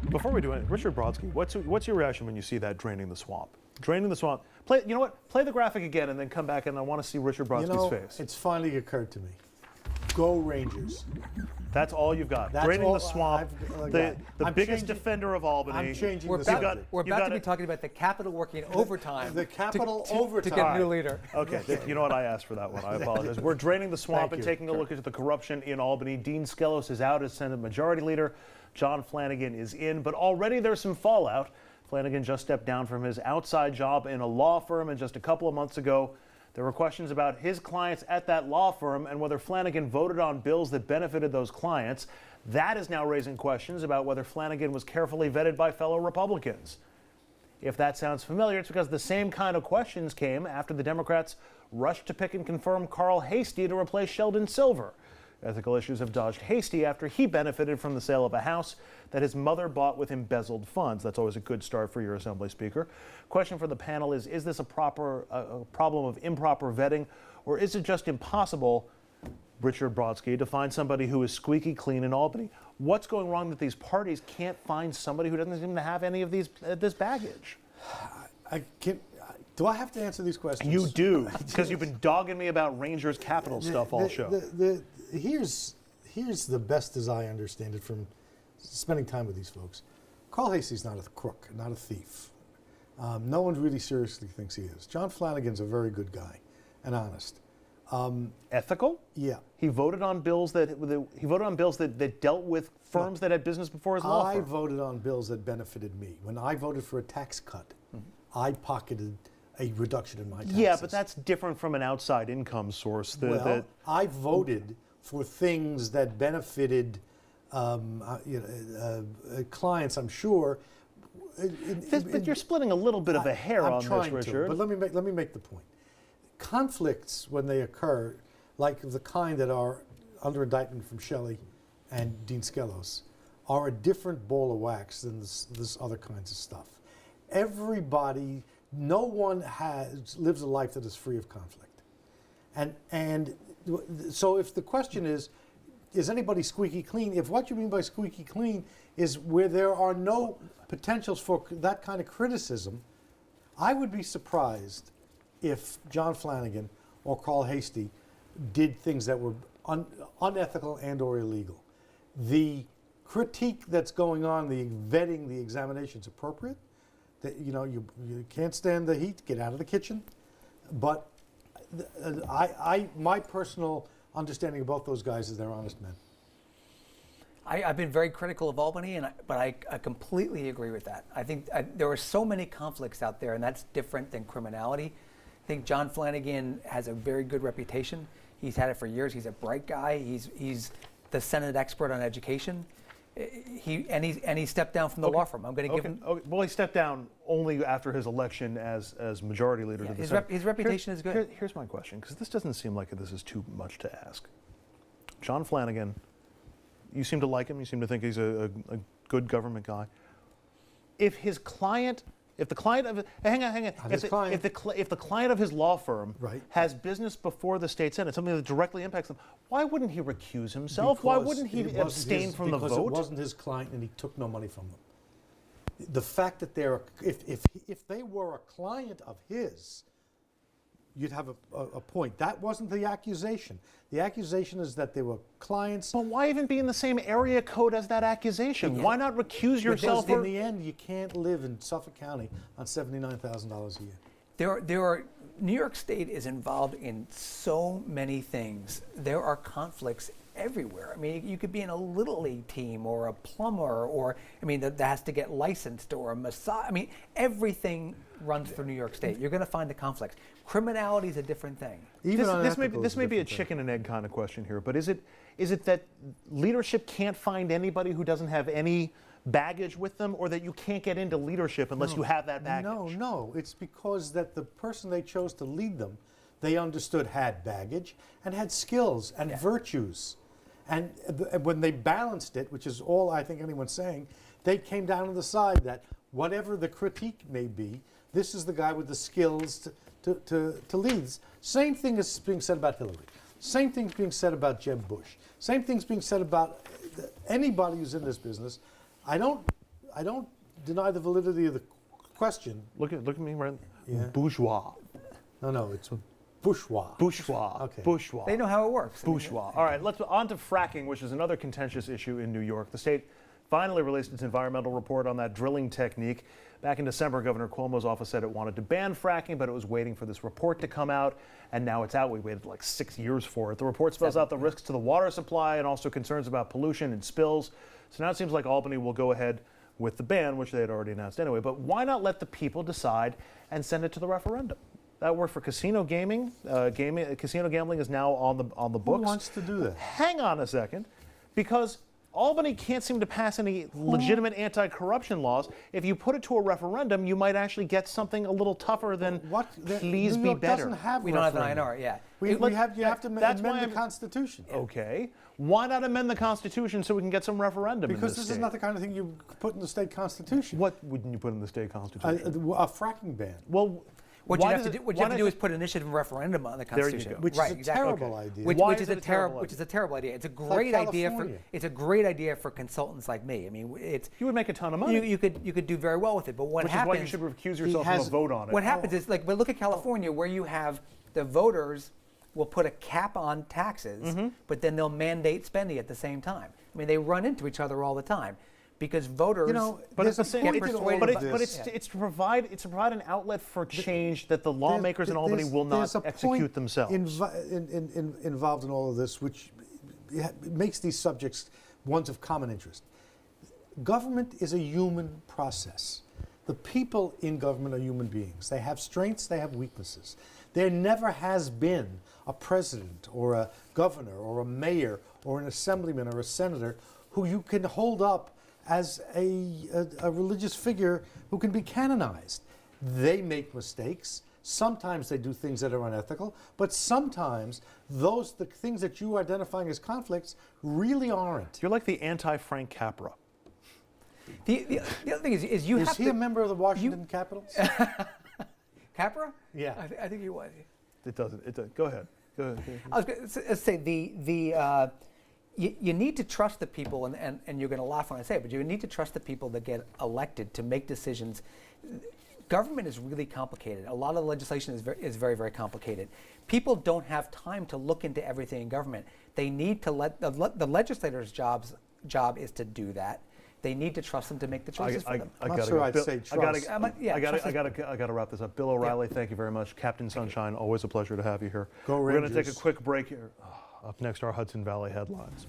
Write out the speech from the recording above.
Before we do it, Richard Brodsky, what's your reaction when you see that draining the swamp? Draining the swamp. Play. You know what? Play the graphic again and then come back, and I want to see Richard Brodsky's face. It's finally occurred to me. Go Rangers. That's all you've got. That's draining all the swamp. The biggest defender of Albany. I'm changing We're the about, subject. we're about to be talking about the Capitol working overtime. The Capitol to overtime. get a new leader. Okay, you know what? I asked for that one. I apologize. We're draining the swamp Thank and you. taking a look at the corruption in Albany. Dean Skelos is out as Senate Majority Leader. John Flanagan is in, but already there's some fallout. Flanagan just stepped down from his outside job in a law firm, and just a couple of months ago, there were questions about his clients at that law firm and whether Flanagan voted on bills that benefited those clients. That is now raising questions about whether Flanagan was carefully vetted by fellow Republicans. If that sounds familiar, it's because the same kind of questions came after the Democrats rushed to pick and confirm Carl Hastie to replace Sheldon Silver. Ethical issues have dodged Hastie after he benefited from the sale of a house that his mother bought with embezzled funds. That's always a good start for your Assembly Speaker. Question for the panel is this a problem of improper vetting, or is it just impossible, Richard Brodsky, to find somebody who is squeaky clean in Albany? What's going wrong that these parties can't find somebody who doesn't seem to have any of this baggage? Do I have to answer these questions? You do, because you've been dogging me about Rangers Capital stuff all show. Here's the best as I understand it from spending time with these folks. Carl Hastie's not a crook, not a thief. No one really seriously thinks he is. John Flanagan's a very good guy and honest. Ethical? Yeah. He voted on bills that dealt with firms that had business before his law I firm. voted on bills that benefited me. When I voted for a tax cut, I pocketed a reduction in my taxes. Yeah, but that's different from an outside income source. I voted for things that benefited clients, I'm sure. But you're splitting a little bit of a hair on this, Richard. But let me make the point. Conflicts, when they occur, like the kind that are under indictment from Shelley and Dean Skelos, are a different ball of wax than this other kinds of stuff. Everybody, no one lives a life that is free of conflict. And so if the question is anybody squeaky clean? If what you mean by squeaky clean is where there are no potentials for that kind of criticism, I would be surprised if John Flanagan or Carl Hastie did things that were unethical and or illegal. The critique that's going on, the vetting, the examination is appropriate. That you can't stand the heat, get out of the kitchen. But my personal understanding of both those guys is they're honest men. I've been very critical of Albany, but I completely agree with that. I think there are so many conflicts out there, and that's different than criminality. I think John Flanagan has a very good reputation. He's had it for years. He's a bright guy. He's the Senate expert on education. He stepped down from the law firm. I'm going to give him. Okay. Well, he stepped down only after his election as majority leader to the Senate. His reputation is good. Here's my question, because this doesn't seem like this is too much to ask. John Flanagan, you seem to like him. You seem to think he's a good government guy. If the client of the client of his law firm has business before the state Senate, something that directly impacts them, why wouldn't he recuse himself? Why wouldn't he abstain from the vote? Because it wasn't his client and he took no money from them. The fact that if they were a client of his, you'd have a point. That wasn't the accusation. The accusation is that they were clients. But why even be in the same area code as that accusation? Yeah. Why not recuse yourself? Because in the end, you can't live in Suffolk County on $79,000 a year. There are New York State is involved in so many things. There are conflicts everywhere. I mean, you could be in a Little League team or a plumber that has to get licensed or a massage. I mean, everything runs through New York State. You're going to find the conflicts. Criminality is a different thing. This may be a chicken and egg kind of question here, but is it that leadership can't find anybody who doesn't have any baggage with them, or that you can't get into leadership unless you have that baggage? No. It's because that the person they chose to lead them, they understood had baggage and had skills and virtues. And when they balanced it, which is all I think anyone's saying, they came down to the side that whatever the critique may be, this is the guy with the skills to lead. Same thing is being said about Hillary. Same thing's being said about Jeb Bush. Same thing's being said about anybody who's in this business. I don't deny the validity of the question. Look at me, right? Yeah. Bourgeois. No, it's bourgeois. Bourgeois. Okay. Bourgeois. They know how it works. Bourgeois. All right, let's on to fracking, which is another contentious issue in New York. The state finally released its environmental report on that drilling technique. Back in December, Governor Cuomo's office said it wanted to ban fracking, but it was waiting for this report to come out, and now it's out. We waited like 6 years for it. The report spells out the risks to the water supply and also concerns about pollution and spills. So now it seems like Albany will go ahead with the ban, which they had already announced anyway. But why not let the people decide and send it to the referendum? That worked for casino gaming. Casino gambling is now on the books. Who wants to do that? Hang on a second, because Albany can't seem to pass any legitimate anti-corruption laws. If you put it to a referendum, you might actually get something a little tougher than please New be York better. doesn't have We don't have the referendum. INR, yeah. You have to that's why amend the I'm- Constitution. Okay. Why not amend the Constitution so we can get some referendum Because in this state? is not the kind of thing you put in the state constitution. What wouldn't you put in the state A constitution? fracking ban. Well, What why you have does to it- do, what you why have to does do it- is put an initiative referendum on the There you Constitution. go. Which right, is a exactly. terrible idea. Why Which is is it a terrible which idea? is a terrible idea. It's a like great idea for California. it's a great idea for consultants like me. I mean, it's you would make a ton of money. you could do very well with it. But what which happens? is why you should recuse yourself from a has- vote on it. What happens is but look at California where you have the voters will put a cap on taxes, but then they'll mandate spending at the same time. I mean, they run into each other all the time because voters. But it's the There's a same. point It's, in all but, of it's this. to provide an outlet for change that the lawmakers in Albany will not There's a execute point themselves. Involved in all of this, which makes these subjects ones of common interest. Government is a human process. The people in government are human beings. They have strengths, they have weaknesses. There never has been a president or a governor or a mayor or an assemblyman or a senator who you can hold up as a religious figure who can be canonized. They make mistakes. Sometimes they do things that are unethical, but sometimes the things that you are identifying as conflicts really aren't. You're like the anti-Frank Capra. The other thing is you Is have he to a member of the Washington Capitals? Capra. Yeah. I think he was. It doesn't. It does. Go ahead. Go ahead. I was going to say you need to trust the people, and you're going to laugh when I say it, but you need to trust the people that get elected to make decisions. Government is really complicated. A lot of legislation is very, very complicated. People don't have time to look into everything in government. They need to let the legislators' job is to do that. They need to trust them to make the choices for them. I'm not sure I'd say trust. I gotta wrap this up. Bill O'Reilly, thank you very much. Captain Sunshine, always a pleasure to have you here. Go We're going to take a Rangers. quick break here. Up next, our Hudson Valley headlines.